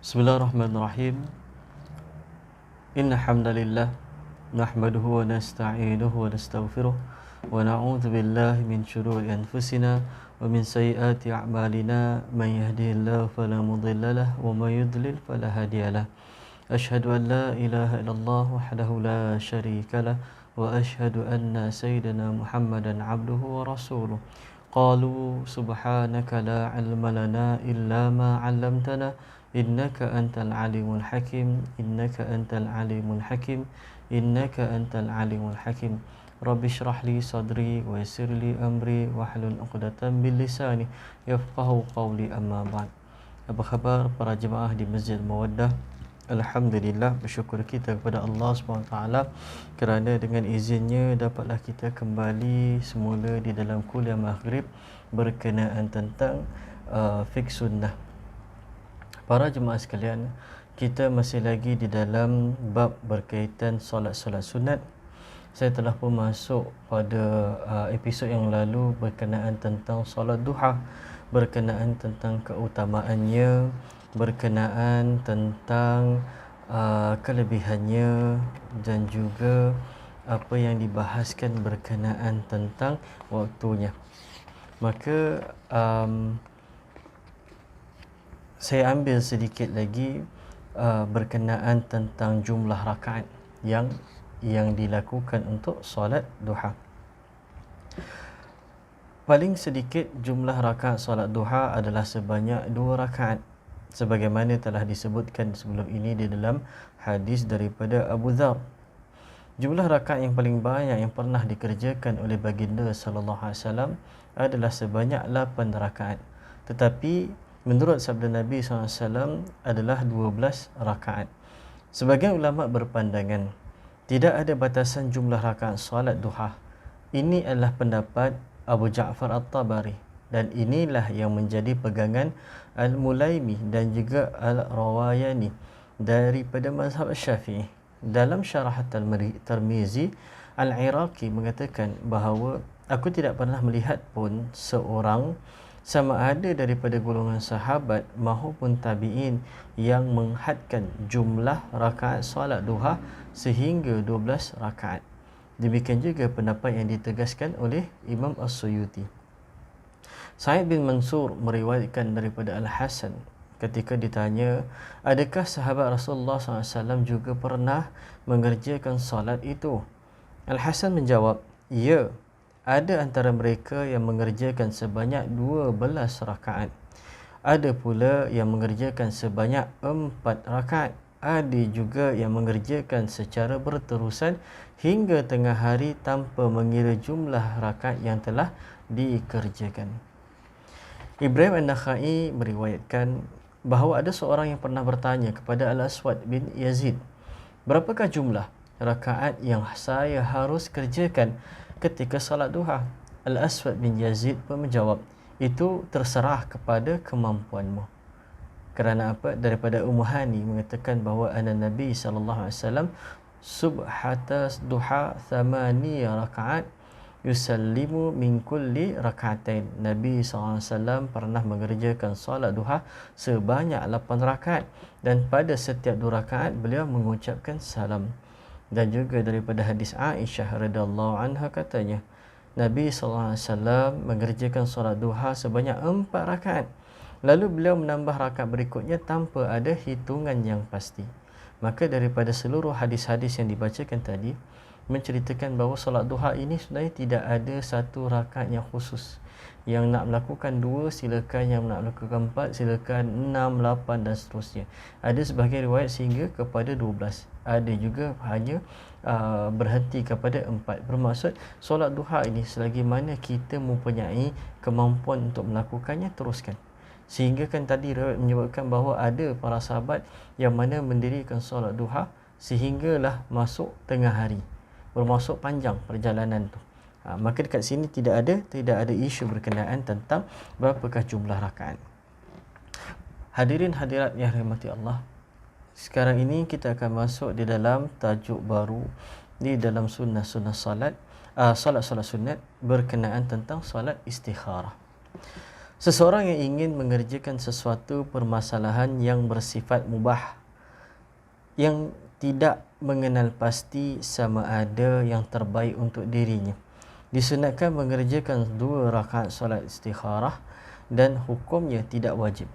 Bismillahirrahmanirrahim. Inna hamdalillah nahmaduhu wa nasta'inuhu wa nastaghfiruh wa na'udzu billahi min shururi anfusina wa min sayyiati a'malina man yahdihillahu fala mudilla lahu wa may yudlil fala hadiyalah. Asyhadu an la ilaha illallah wahdahu la syarika lah wa asyhadu anna sayyidina Muhammadan 'abduhu wa rasuluh. Qalu subhanaka la 'ilma lana illa ma 'allamtana innaka antal alimul hakim innaka antal alimul hakim. Rabbi shrah li sadri wa yassir li amri wahlul 'uqdatam min lisani yafqahu qawli, amma ba'd. Apa khabar para jemaah di Masjid Mawaddah? Alhamdulillah, bersyukur kita kepada Allah SWT kerana dengan izinnya dapatlah kita kembali semula di dalam kuliah maghrib berkenaan tentang fiqh sunnah. Para jemaah sekalian, kita masih lagi di dalam bab berkaitan solat-solat sunat. Saya telah pun masuk pada episod yang lalu berkenaan tentang solat duha, berkenaan tentang keutamaannya, berkenaan tentang kelebihannya dan juga apa yang dibahaskan berkenaan tentang waktunya. Maka saya ambil sedikit lagi berkenaan tentang jumlah rakaat yang dilakukan untuk solat duha. Paling sedikit jumlah rakaat solat duha adalah sebanyak 2 rakaat, sebagaimana telah disebutkan sebelum ini di dalam hadis daripada Abu Dzar. Jumlah rakaat yang paling banyak yang pernah dikerjakan oleh baginda sallallahu alaihi wasallam adalah sebanyak 8 rakaat. Tetapi menurut sabda Nabi SAW adalah 12 rakaat. Sebagian ulama berpandangan tidak ada batasan jumlah rakaat solat duha. Ini adalah pendapat Abu Ja'far At-Tabari dan inilah yang menjadi pegangan Al-Mulaimi dan juga Al-Rawayani daripada mazhab Syafi'i. Dalam syarah Tirmizi, Al-Iraqi mengatakan bahawa aku tidak pernah melihat pun seorang sama ada daripada golongan sahabat maupun tabi'in yang menghadkan jumlah rakaat solat duha sehingga 12 rakaat. Demikian juga pendapat yang ditegaskan oleh Imam As-Suyuti. Sa'id bin Mansur meriwayatkan daripada Al-Hasan ketika ditanya, adakah sahabat Rasulullah SAW juga pernah mengerjakan solat itu? Al-Hasan menjawab, ya, ada antara mereka yang mengerjakan sebanyak 12 rakaat. Ada pula yang mengerjakan sebanyak 4 rakaat. Ada juga yang mengerjakan secara berterusan hingga tengah hari tanpa mengira jumlah rakaat yang telah dikerjakan. Ibrahim An-Nakhai meriwayatkan bahawa ada seorang yang pernah bertanya kepada Al-Aswad bin Yazid, berapakah jumlah rakaat yang saya harus kerjakan ketika salat duha? Al-Aswad bin Yazid pun menjawab, itu terserah kepada kemampuanmu. Kerana apa? Daripada Ummu Hani mengatakan bahawa Nabi SAW subhata duha 8 rakaat yusallimu min kulli rakaatain. Nabi SAW pernah mengerjakan salat duha sebanyak 8 rakaat dan pada setiap 2 rakaat beliau mengucapkan salam. Dan juga daripada hadis Aisyah radhiyallahu anha katanya, Nabi SAW mengerjakan solat duha sebanyak 4 rakaat. Lalu beliau menambah rakaat berikutnya tanpa ada hitungan yang pasti. Maka daripada seluruh hadis-hadis yang dibacakan tadi menceritakan bahawa solat duha ini sebenarnya tidak ada satu rakaat yang khusus. Yang nak melakukan 2 silakan, yang nak melakukan 4 silakan, 6, 8 dan seterusnya. Ada sebahagian riwayat sehingga kepada 12. Ada juga hanya berhenti kepada 4. Bermaksud solat duha ini selagi mana kita mempunyai kemampuan untuk melakukannya, teruskan. Sehingga kan tadi riwayat menyebutkan bahawa ada para sahabat yang mana mendirikan solat duha sehinggalah masuk tengah hari. Bermaksud panjang perjalanan tu. Maka dekat sini tidak ada isu berkenaan tentang berapakah jumlah rakaat. Hadirin hadirat yang dirahmati Allah, sekarang ini kita akan masuk di dalam tajuk baru di dalam sunnah-sunnah solat, solat-solat sunat berkenaan tentang solat istikharah. Seseorang yang ingin mengerjakan sesuatu permasalahan yang bersifat mubah, yang tidak mengenal pasti sama ada yang terbaik untuk dirinya, disunatkan mengerjakan 2 rakaat solat istikharah dan hukumnya tidak wajib.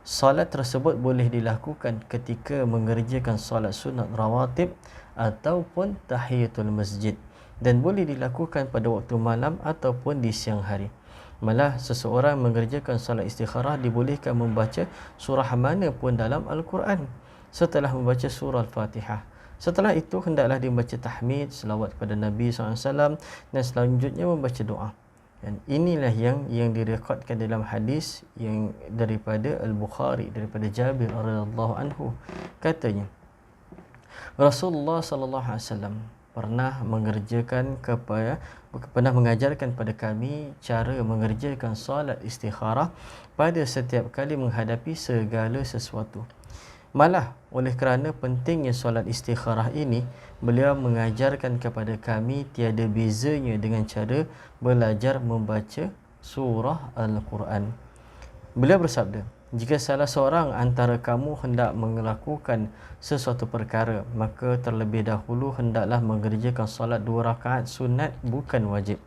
Solat tersebut boleh dilakukan ketika mengerjakan solat sunat rawatib ataupun tahiyatul masjid, dan boleh dilakukan pada waktu malam ataupun di siang hari. Malah seseorang mengerjakan solat istikharah dibolehkan membaca surah mana pun dalam Al-Quran setelah membaca surah Al-Fatihah. Setelah itu hendaklah dibaca tahmid, selawat kepada Nabi SAW, dan selanjutnya membaca doa. Dan inilah yang direkodkan dalam hadis yang daripada Al-Bukhari, daripada Jabir radhiyallahu anhu. Katanya, Rasulullah sallallahu alaihi wasallam pernah mengajarkan pada kami cara mengerjakan solat istikharah pada setiap kali menghadapi segala sesuatu. Malah oleh kerana pentingnya solat istikharah ini, beliau mengajarkan kepada kami tiada bezanya dengan cara belajar membaca surah Al-Quran. Beliau bersabda, jika salah seorang antara kamu hendak melakukan sesuatu perkara, maka terlebih dahulu hendaklah mengerjakan solat 2 rakaat sunat, bukan wajib.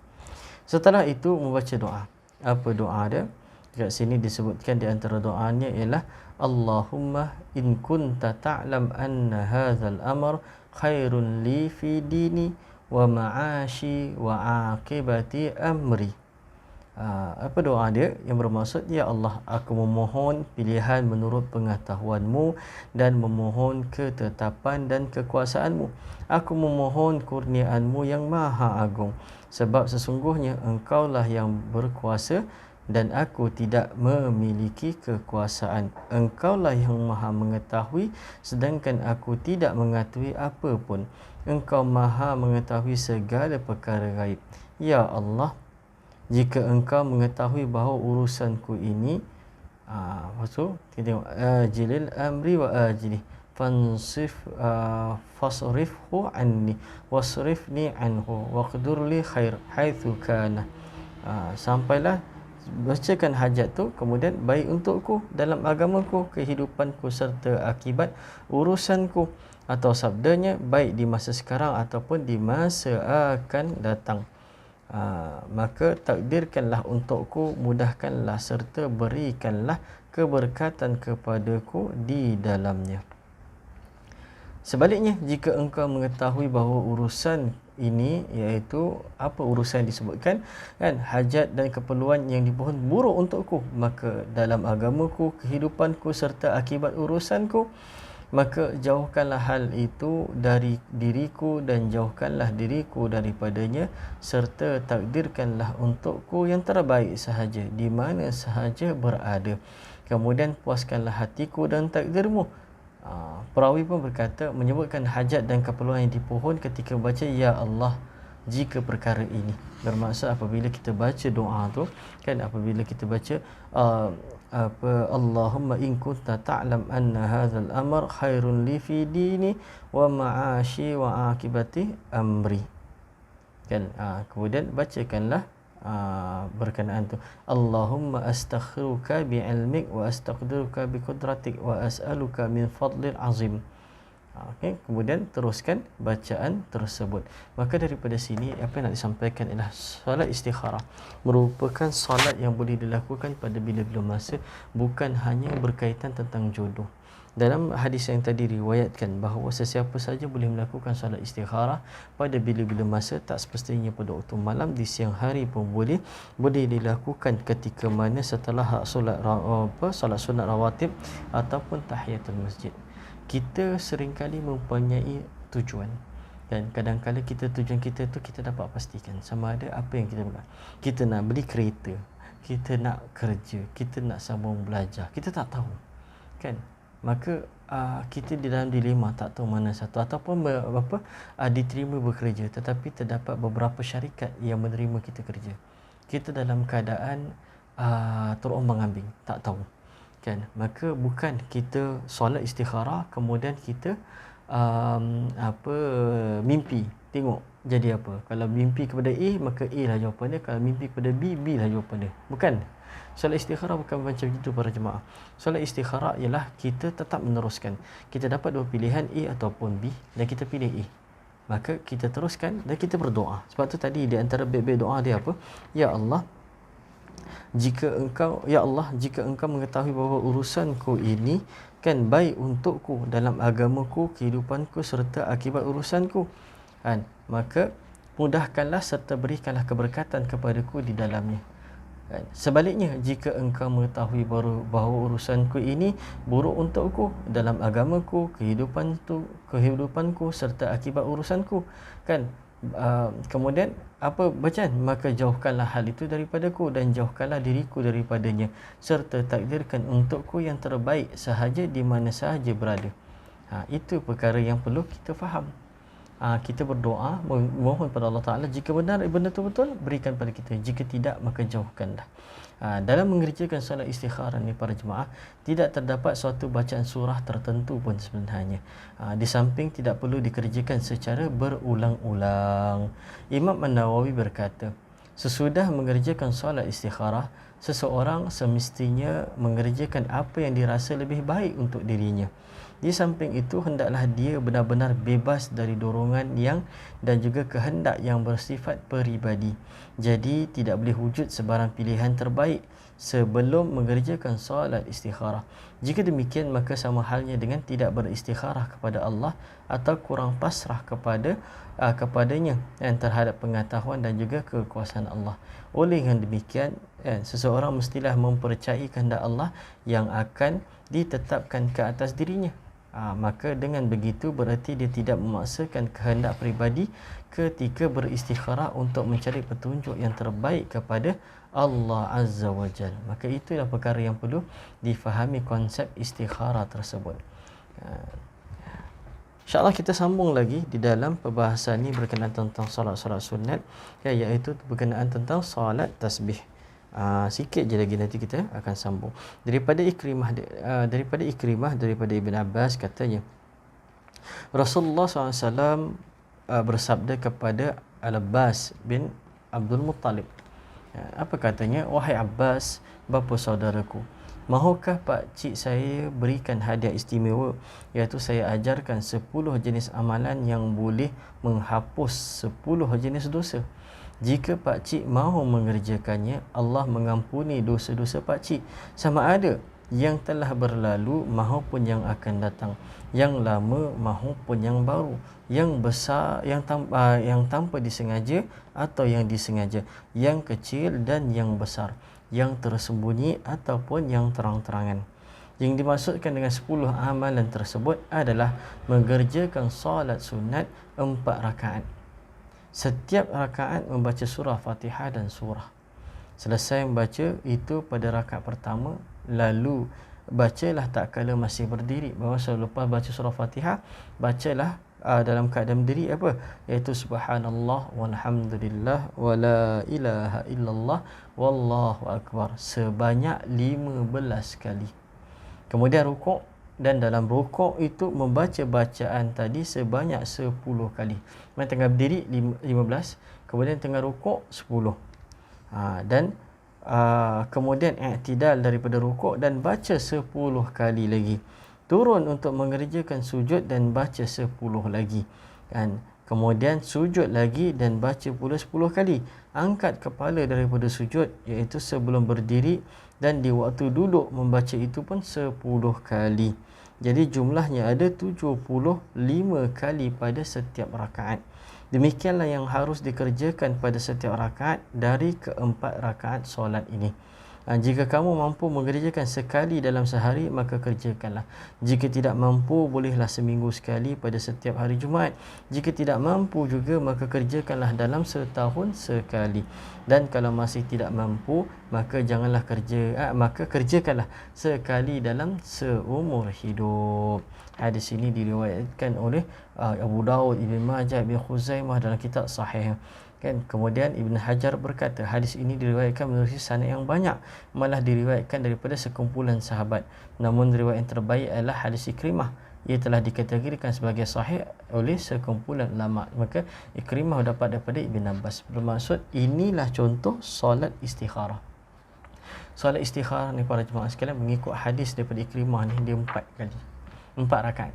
Setelah itu membaca doa. Apa doa dia? Kat sini disebutkan di antara doanya ialah Allahumma in kunta ta'lam anna hadzal amr khairun li fi dini wa ma'ashi wa aqibati amri. Apa doa dia? Yang bermaksud, ya Allah, aku memohon pilihan menurut pengetahuanmu dan memohon ketetapan dan kekuasaanmu. Aku memohon kurniaanmu yang maha agung, sebab sesungguhnya engkaulah yang berkuasa dan aku tidak memiliki kekuasaan. Engkaulah yang maha mengetahui, sedangkan aku tidak mengetahui apa pun. Engkau maha mengetahui segala perkara gaib. Ya Allah, jika engkau mengetahui bahawa urusanku ini, maksud kita tengok, ajilil amri wa ajili fasrifhu anni wasrifni anhu waqdurli khair haitsu kana. Sampailah bacakan hajat tu, kemudian baik untukku dalam agamaku, kehidupanku serta akibat urusanku, atau sabdanya baik di masa sekarang ataupun di masa akan datang. Maka takdirkanlah untukku, mudahkanlah serta berikanlah keberkatan kepadaku di dalamnya. Sebaliknya, jika engkau mengetahui bahawa urusan ini, iaitu apa urusan yang disebutkan kan, hajat dan keperluan yang dipohon buruk untukku, maka dalam agamaku, kehidupanku serta akibat urusanku, maka jauhkanlah hal itu dari diriku dan jauhkanlah diriku daripadanya, serta takdirkanlah untukku yang terbaik sahaja di mana sahaja berada. Kemudian puaskanlah hatiku dan takdirmu. Perawi pun berkata, menyebutkan hajat dan keperluan yang dipohon ketika baca ya Allah jika perkara ini. Bermaksud apabila kita baca doa tu kan, apabila kita baca Allahumma in kunta ta'lam anna hadzal amr khairun li fi dini wa ma'ashi wa aqibati amri kan, kemudian bacakanlah berkenaan tu, Allahumma astaghfiruka bi'ilmik wa astaqdiruka biqudratik wa as'aluka min fadlil azim. Okay, kemudian teruskan bacaan tersebut. Maka daripada sini apa yang nak disampaikan ialah solat istikharah merupakan solat yang boleh dilakukan pada bila-bila masa, bukan hanya berkaitan tentang jodoh. Dalam hadis yang tadi riwayatkan bahawa sesiapa saja boleh melakukan solat istikharah pada bila-bila masa, tak semestinya pada waktu malam, di siang hari pun boleh dilakukan ketika mana setelah solat sunat rawatib ataupun tahiyatul masjid. Kita seringkali mempunyai tujuan, dan kadang-kadang tujuan kita tu kita dapat pastikan sama ada apa yang kita nak. Kita nak beli kereta, kita nak kerja, kita nak sambung belajar, kita tak tahu kan. Maka kita di dalam dilema, tak tahu mana satu, ataupun diterima bekerja tetapi terdapat beberapa syarikat yang menerima kita kerja. Kita dalam keadaan terombang-ambing, tak tahu kan. Maka bukan kita solat istikharah kemudian kita mimpi tengok jadi apa. Kalau mimpi kepada A, maka A lah jawapan dia. Kalau mimpi kepada B, B lah jawapan dia. Bukan. Solat istikharah bukan macam itu para jemaah. Solat istikharah ialah kita tetap meneruskan. Kita dapat dua pilihan, A ataupun B, dan kita pilih A. Maka kita teruskan dan kita berdoa. Sebab tu tadi di antara baik-baik doa dia apa? Ya Allah, jika engkau mengetahui bahawa urusanku ini kan baik untukku dalam agamaku, kehidupanku serta akibat urusanku, kan, maka mudahkanlah serta berikanlah keberkatan kepadaku di dalamnya. Kan? Sebaliknya, jika engkau mengetahui bahawa urusanku ini buruk untukku dalam agamaku, kehidupanku serta akibat urusanku, kan, kemudian apa bacaan, maka jauhkanlah hal itu daripadaku dan jauhkanlah diriku daripadanya, serta takdirkan untukku yang terbaik sahaja di mana sahaja berada. Itu perkara yang perlu kita faham. Kita berdoa, mohon pada Allah Ta'ala, jika benar betul-betul berikan pada kita, jika tidak maka jauhkanlah. Dalam mengerjakan solat istikharah ni para jemaah, tidak terdapat suatu bacaan surah tertentu pun sebenarnya. Di samping tidak perlu dikerjakan secara berulang-ulang. Imam An-Nawawi berkata, sesudah mengerjakan solat istikharah, seseorang semestinya mengerjakan apa yang dirasa lebih baik untuk dirinya. Di samping itu, hendaklah dia benar-benar bebas dari dorongan dan juga kehendak yang bersifat peribadi. Jadi tidak boleh wujud sebarang pilihan terbaik sebelum mengerjakan solat istikharah. Jika demikian, maka sama halnya dengan tidak beristikharah kepada Allah atau kurang pasrah kepadanya terhadap pengetahuan dan juga kekuasaan Allah. Oleh yang demikian, seseorang mestilah mempercayai kehendak Allah yang akan ditetapkan ke atas dirinya. Maka dengan begitu berarti dia tidak memaksakan kehendak peribadi ketika beristikharah untuk mencari petunjuk yang terbaik kepada Allah Azza wa Jal. Maka itulah perkara yang perlu difahami konsep istikharah tersebut. InsyaAllah kita sambung lagi di dalam perbahasan ini berkenaan tentang solat-solat sunat, iaitu berkenaan tentang solat tasbih. Sikit je lagi nanti kita akan sambung. Daripada Ikrimah daripada Ibn Abbas katanya, Rasulullah SAW bersabda kepada Al-Abbas bin Abdul Muttalib. Apa katanya? Wahai Abbas, bapa saudaraku, mahukah pak cik saya berikan hadiah istimewa, iaitu saya ajarkan 10 jenis amalan yang boleh menghapus 10 jenis dosa. Jika pak cik mahu mengerjakannya, Allah mengampuni dosa-dosa pak cik, sama ada yang telah berlalu mahupun yang akan datang, yang lama mahupun yang baru, yang besar, yang tanpa disengaja atau yang disengaja, yang kecil dan yang besar, yang tersembunyi ataupun yang terang-terangan. Yang dimaksudkan dengan 10 amalan tersebut adalah mengerjakan solat sunat 4 rakaat. Setiap rakaat membaca surah Fatihah dan surah. Selesai membaca itu pada rakaat pertama, lalu bacalah tak kala masih berdiri. Bahawa selepas baca surah Fatihah, bacalah dalam keadaan berdiri apa? Iaitu subhanallah walhamdulillah wala ilaha illallah wallahu akbar sebanyak 15 kali. Kemudian rukuk, dan dalam rukuk itu membaca bacaan tadi sebanyak 10 kali. Maksudnya tengah berdiri 15, kemudian tengah rukuk 10. Dan kemudian i'tidal daripada rukuk dan baca 10 kali lagi. Turun untuk mengerjakan sujud dan baca 10 lagi. Kan? Kemudian sujud lagi dan baca pula 10 kali. Angkat kepala daripada sujud, iaitu sebelum berdiri, dan di waktu duduk membaca itu pun 10 kali. Jadi jumlahnya ada 75 kali pada setiap rakaat. Demikianlah yang harus dikerjakan pada setiap rakaat dari keempat rakaat solat ini. Jika kamu mampu mengerjakan sekali dalam sehari, maka kerjakanlah. Jika tidak mampu, bolehlah seminggu sekali pada setiap hari Jumaat. Jika tidak mampu juga, maka kerjakanlah dalam setahun sekali. Dan kalau masih tidak mampu, maka maka kerjakanlah sekali dalam seumur hidup. Hadis ini diriwayatkan oleh Abu Daud, Ibn Majah, Ibn Khuzaimah dalam kitab Sahih. Kan? Kemudian Ibn Hajar berkata, hadis ini diriwayatkan melalui sanad yang banyak, malah diriwayatkan daripada sekumpulan sahabat. Namun riwayat yang terbaik adalah hadis Ikrimah. Ia telah dikategorikan sebagai sahih oleh sekumpulan ulama. Maka Ikrimah dapat daripada Ibn Abbas. Bermaksud inilah contoh solat istikharah. Solat istikharah ni para jemaah sekalian mengikut hadis daripada Ikrimah ni, dia 4 kali. 4 rakaat.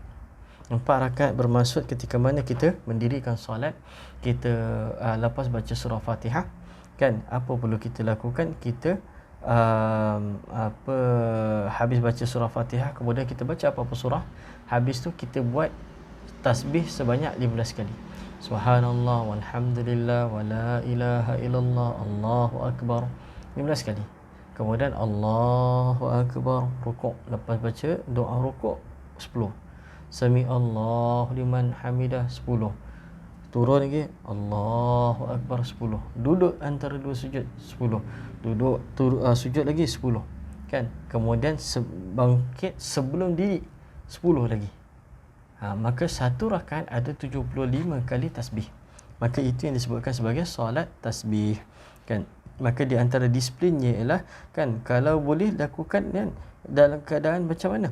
4 rakaat bermaksud ketika mana kita mendirikan solat, kita lepas baca surah Fatihah, kan, apa perlu kita lakukan? Kita habis baca surah Fatihah, kemudian kita baca apa-apa surah, habis tu kita buat tasbih sebanyak 15 kali. Subhanallah walhamdulillah wala ilaha illallah Allahu akbar 15 kali. Kemudian Allahu akbar, rukuk, lepas baca doa rukuk 10. Sami Allahu liman hamidah 10. Turun lagi Allahu akbar 10. Duduk antara dua sujud 10. Duduk sujud lagi 10. Kan? Kemudian bangkit sebelum diri 10 lagi. Maka satu rakaat ada 75 kali tasbih. Maka itu yang disebutkan sebagai solat tasbih, kan. Maka di antara disiplinnya ialah, kan, kalau boleh lakukan, kan, dalam keadaan macam mana.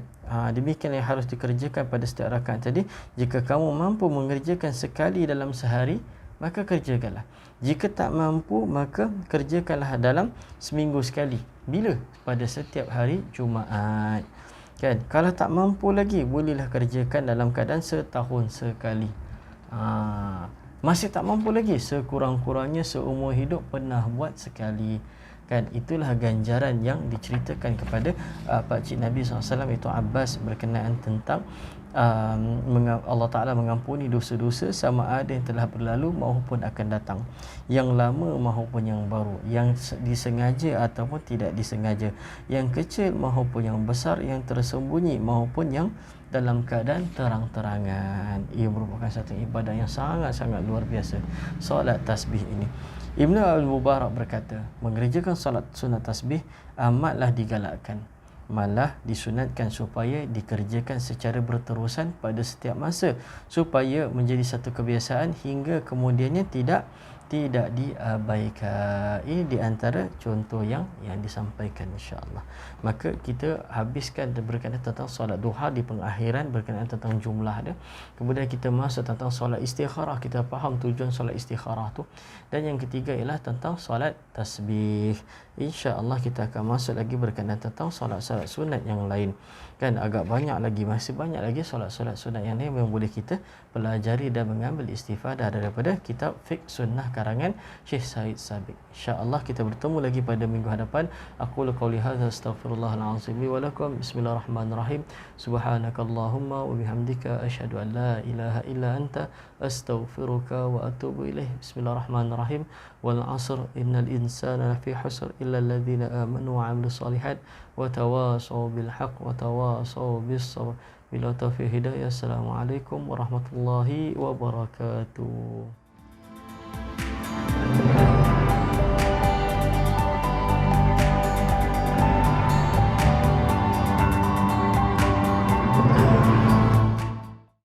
Demikian yang harus dikerjakan pada setiap rakaat tadi. Jika kamu mampu mengerjakan sekali dalam sehari, maka kerjakanlah. Jika tak mampu, maka kerjakanlah dalam seminggu sekali. Bila? Pada setiap hari Jumaat. Kan? Kalau tak mampu lagi, bolehlah kerjakan dalam keadaan setahun sekali. Masih tak mampu lagi, sekurang-kurangnya seumur hidup pernah buat sekali. Kan? Itulah ganjaran yang diceritakan kepada pakcik Nabi SAW, iaitu Abbas, berkenaan tentang Allah Ta'ala mengampuni dosa-dosa sama ada yang telah berlalu maupun akan datang, yang lama maupun yang baru, yang disengaja ataupun tidak disengaja, yang kecil maupun yang besar, yang tersembunyi maupun yang dalam keadaan terang-terangan. Ia merupakan satu ibadah yang sangat-sangat luar biasa, solat tasbih ini. Ibn Al-Mubarak berkata, mengerjakan solat sunat tasbih amatlah digalakkan, malah disunatkan supaya dikerjakan secara berterusan pada setiap masa, supaya menjadi satu kebiasaan hingga kemudiannya tidak diabaikan. Ini di antara contoh yang disampaikan, insya-Allah. Maka kita habiskan berkenaan tentang solat duha di pengakhiran, berkenaan tentang jumlah dia. Kemudian kita masuk tentang solat istikharah, kita faham tujuan solat istikharah tu. Dan yang ketiga ialah tentang solat tasbih. Insya-Allah kita akan masuk lagi berkenaan tentang solat-solat sunat yang lain. Kan, agak banyak lagi, masih banyak lagi solat-solat sunat yang lain yang boleh kita pelajari dan mengambil istifadah daripada kitab Fiqh Sunnah karangan Syekh Said Sabiq. Insya-Allah kita bertemu lagi pada minggu hadapan. Aqulu qouli hadza astaghfirullahal azim wa lakum. Bismillahirrahmanirrahim. Subhanakallahumma wa bihamdika asyhadu an la ilaha illa anta astaghfiruka wa atubu ilaih. Bismillahirrahmanirrahim. Wal 'asr innal insana lafi khusr illa alladhina amanu wa 'amilus solihat wa tawasaw bil haqq wa tawasaw bis sabr. Bila taufiq hidayah. Assalamualaikum warahmatullahi wabarakatuh.